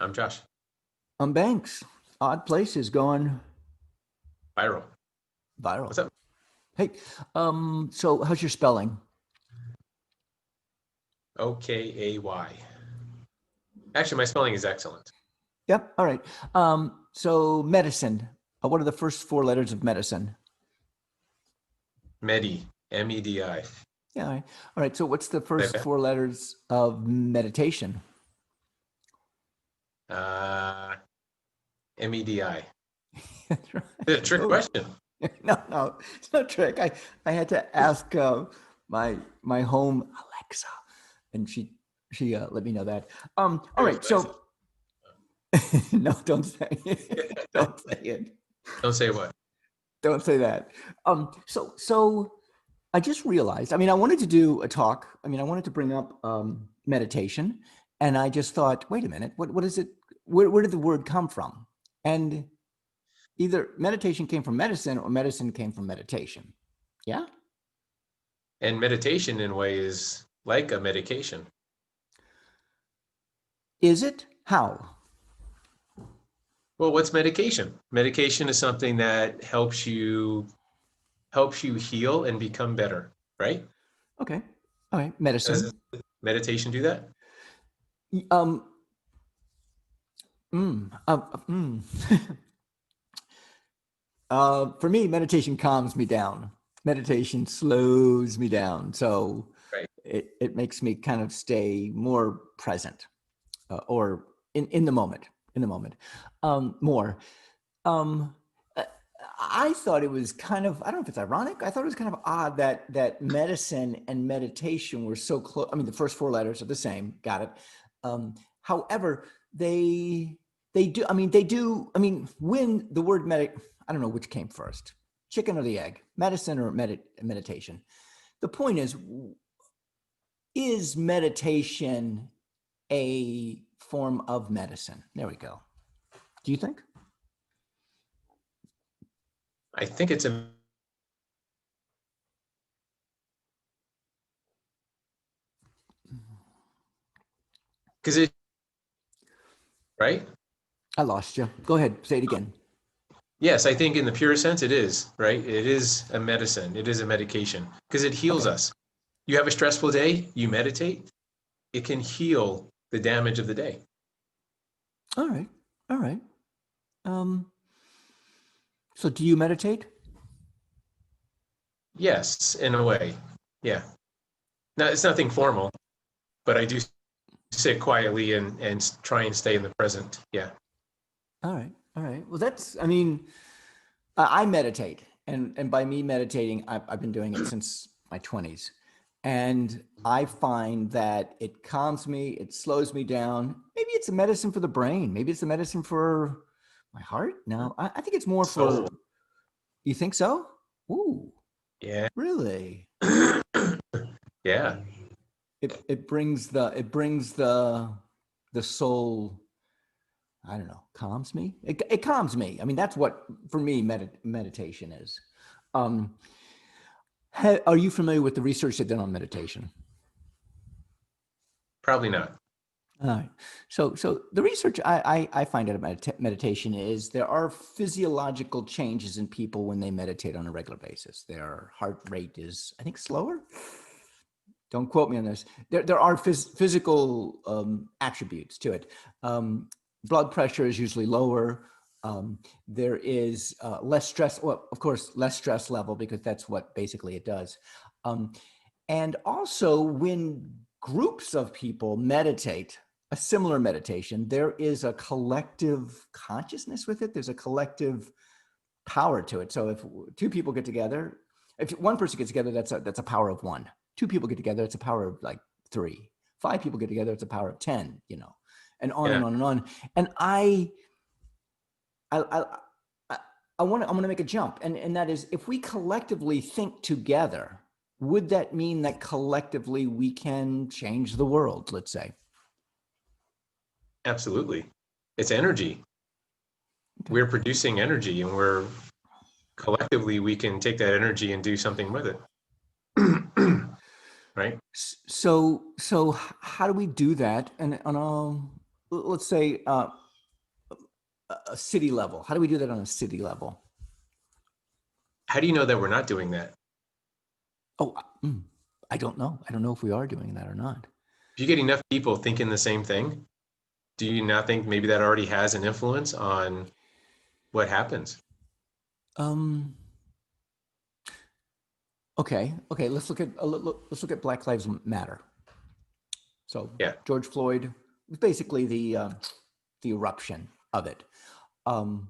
I'm Josh. Banks. Odd places going Viral. viral. What's up? Hey, so how's your spelling? OKAY. Actually, my spelling is excellent. Yep. All right. So medicine. What are the first four letters of medicine? Medi. MEDI. Yeah. All right. All right. So what's the Like first that? four letters of meditation? Uh, MEDI. That's right. It's a trick Oh, question. no, it's no trick. I had to ask my home Alexa, and she let me know that. All Very right. expensive. So no, don't say it. Don't say it. Don't say what. Don't say that. So I just realized. I mean, I wanted to do a talk. I mean, I wanted to bring up meditation, and I just thought, wait a minute, what is it? Where did the word come from? And either meditation came from medicine, or medicine came from meditation. Yeah, And meditation, in a way, is like a medication. is it? How? Well, what's medication? Medication is something that helps you heal and become better, right? Okay, all right, Does medicine. meditation do that? Um, mm, uh, mm. For me, meditation calms me down. Meditation slows me down. So Right. it makes me kind of stay more present or in the moment, more. Um, uh, I thought it was kind of, I don't know if it's ironic. I thought it was kind of odd that medicine and meditation were so close. I mean, the first four letters are the same. Got it. However, they do. I mean, they do. I mean, when the word medic, I don't know which came first, chicken or the egg, medicine or meditation. The point is meditation a form of medicine? There we go. Do you think? I think it's a because it right. I lost you. Go ahead. Say it again. Yes, I think in the pure sense it is, right? It is a medicine. It is a medication because it heals Okay. us. You have a stressful day, you meditate, it can heal the damage of the day. All right. All right. Um, so do you meditate? Yes, in a way. Yeah. Now, it's nothing formal, but I do sit quietly and try and stay in the present. Yeah. All right. All right. Well, that's, I mean, I meditate. And by me meditating, I've been doing it since my 20s. And I find that it calms me, it slows me down. Maybe it's a medicine for the brain. Maybe it's a medicine for my heart. No, I think it's more Soul. for, you think so? Ooh, Yeah. really? Yeah. It brings the soul. I don't know, calms me. It calms me. I mean, that's what for me meditation is. Um, are you familiar with the research they've done on meditation? Probably not. All right. So the research I find out about meditation is there are physiological changes in people when they meditate on a regular basis. Their heart rate is, I think, slower. Don't quote me on this. There are physical attributes to it. Blood pressure is usually lower. There is less stress. Well, of course, less stress level because that's what basically it does. Um, and also, when groups of people meditate, a similar meditation, there is a collective consciousness with it. There's a collective power to it. So if two people get together, if one person gets together, that's a power of one. Two people get together, it's a power of like three. Five people get together, it's a power of 10, and on Yeah. and on and on. And I I want to make a jump, and that is, if we collectively think together, would that mean that collectively we can change the world? Let's say. Absolutely. It's energy. Okay. We're producing energy and we're collectively we can take that energy and do something with it. Right? So how do we do that? And on a let's say a city level. How do we do that on a city level? How do you know that we're not doing that? Oh, I don't know. I don't know if we are doing that or not. If you get enough people thinking the same thing, do you not think maybe that already has an influence on what happens? Um, okay. Let's look at let's look at Black Lives Matter. So Yeah. George Floyd was basically the eruption of it. Um,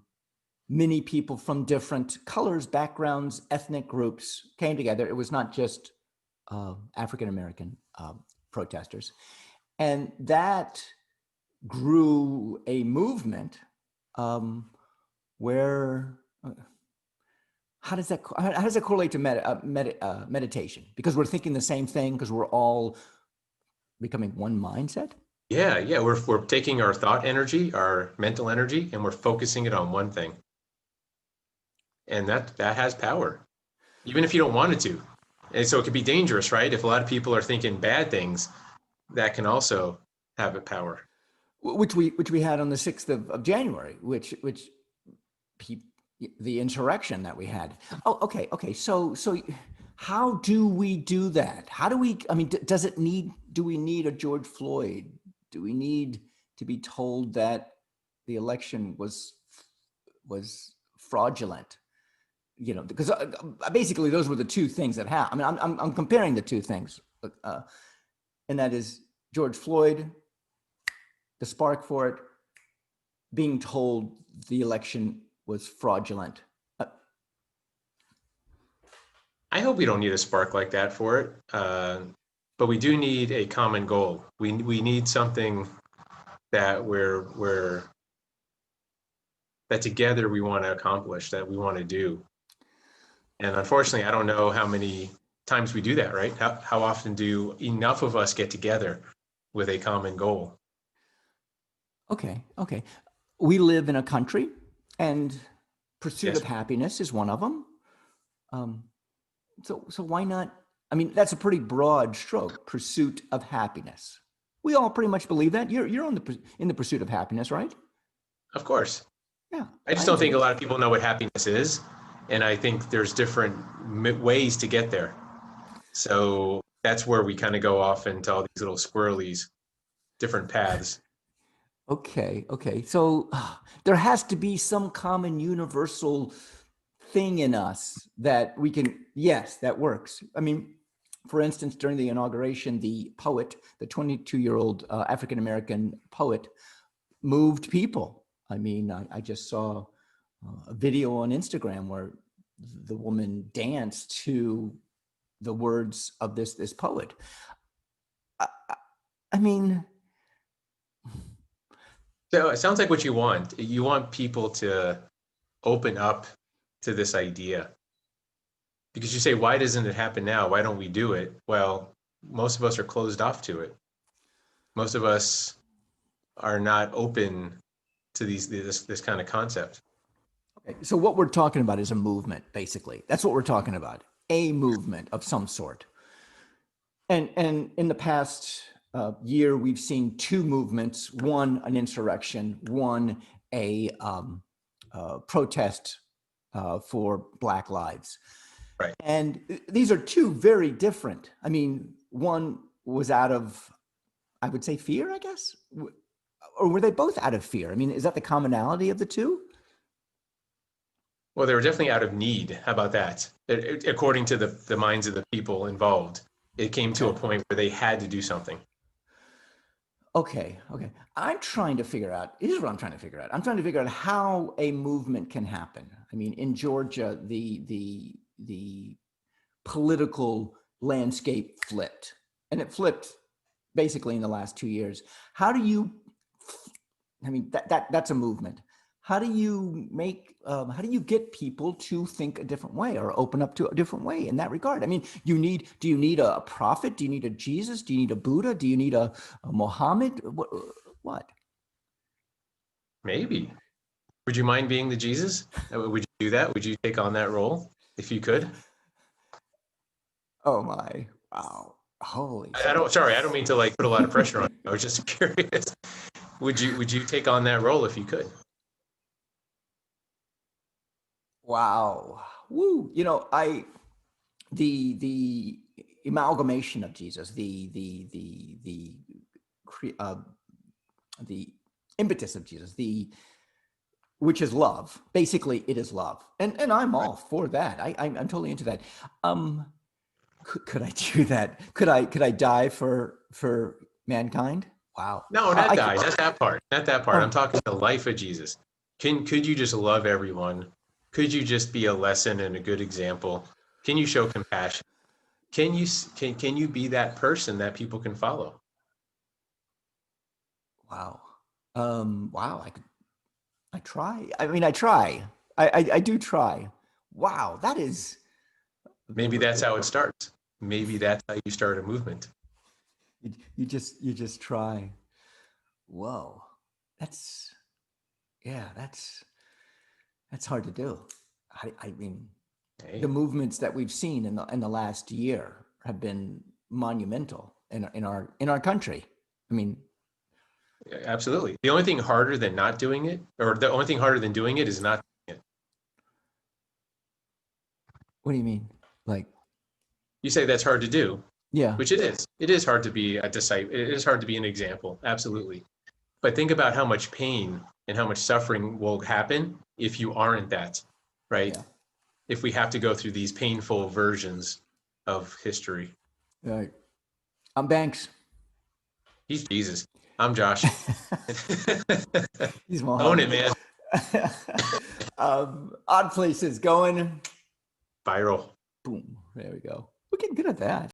Many people from different colors, backgrounds, ethnic groups came together. It was not just African American protesters, and that grew a movement where. How does that correlate to meditation? Because we're thinking the same thing, because we're all becoming one mindset. Yeah. We're taking our thought energy, our mental energy, and we're focusing it on one thing. And that has power, even if you don't want it to. And so it could be dangerous, right? If a lot of people are thinking bad things, that can also have a power. Which we had on the 6th of January, which the insurrection that we had. Oh, okay. So how do we do that? How do we? I mean, do we need a George Floyd? Do we need to be told that the election was fraudulent? You know, because basically those were the two things that happened. I mean, I'm comparing the two things, and that is George Floyd, the spark for it, being told the election was fraudulent. I hope we don't need a spark like that for it, but we do need a common goal. We need something that that together we want to accomplish, that we want to do. And unfortunately, I don't know how many times we do that, right? How often do enough of us get together with a common goal? Okay. We live in a country, and pursuit Yes, of happiness is one of them. So why not? I mean, that's a pretty broad stroke. Pursuit of happiness. We all pretty much believe that. You're in the pursuit of happiness, right? of course. Yeah, I just I don't think do. a lot of people know what happiness is. And I think there's different ways to get there. So that's where we kind of go off into all these little squirrelies, different paths. Okay. So there has to be some common universal thing in us that we can. Yes, that works. I mean, for instance, during the inauguration, the poet, the 22-year-old African American poet, moved people. I mean, I just saw a video on Instagram where the woman danced to the words of this poet. I, I mean, So it sounds like what you want. You want people to open up to this idea because you say, why doesn't it happen now? Why don't we do it? Well, most of us are closed off to it. Most of us are not open to this kind of concept. okay, so what we're talking about is a movement, basically. That's what we're talking about. A movement of some sort. And in the past year, we've seen two movements: one, an insurrection; one, a protest for Black lives. Right. And these are two very different. I mean, one was out of, I would say, fear, I guess, or were they both out of fear? I mean, is that the commonality of the two? Well, they were definitely out of need. How about that? According to the minds of the people involved, it came to a Okay. point where they had to do something. Okay. I'm trying to figure out. Here's what I'm trying to figure out. I'm trying to figure out how a movement can happen. I mean, in Georgia, the political landscape flipped, and it flipped basically in the last 2 years. How do you? I mean, that's a movement. How do you make? How do you get people to think a different way or open up to a different way in that regard? I mean, do you need a prophet? Do you need a Jesus? Do you need a Buddha? Do you need a Muhammad? What? Maybe. Would you mind being the Jesus? Would you do that? Would you take on that role if you could? Oh my! Wow! Holy I don't. smokes! Sorry, I don't mean to like put a lot of pressure on you. I was just curious. Would you take on that role if you could? Wow. Woo. You know, the amalgamation of Jesus, uh, the impetus of Jesus, which is love. Basically, it is love, and I'm Right. all for that. I'm totally into that. Um, could I do that? Could I die for mankind? Wow. No, I not could. die. Not that part. Not that part. I'm Oh, talking the life of Jesus. Could you just love everyone? Could you just be a lesson and a good example? Can you show compassion? Can you be that person that people can follow? wow. Wow. I try. I mean, I try. I do try. Wow. That is. Maybe that's how it starts. Maybe that's how you start a movement. You just try. Whoa. That's yeah. That's hard to do. I mean, the Hey, movements that we've seen in the last year have been monumental in our country. I mean, absolutely. The only thing harder than not doing it, or the only thing harder than doing it, is not doing it. what do you mean? Like, You say that's hard to do, yeah, which it is. It is hard to be a disciple. It is hard to be an example. Absolutely. But think about how much pain and how much suffering will happen if you aren't that, right? yeah, If we have to go through these painful versions of history. right. I'm Banks. He's Jesus. I'm Josh. He's Own it, Mohammed. man. Odd places going. Viral. Boom. There we go. We're getting good at that.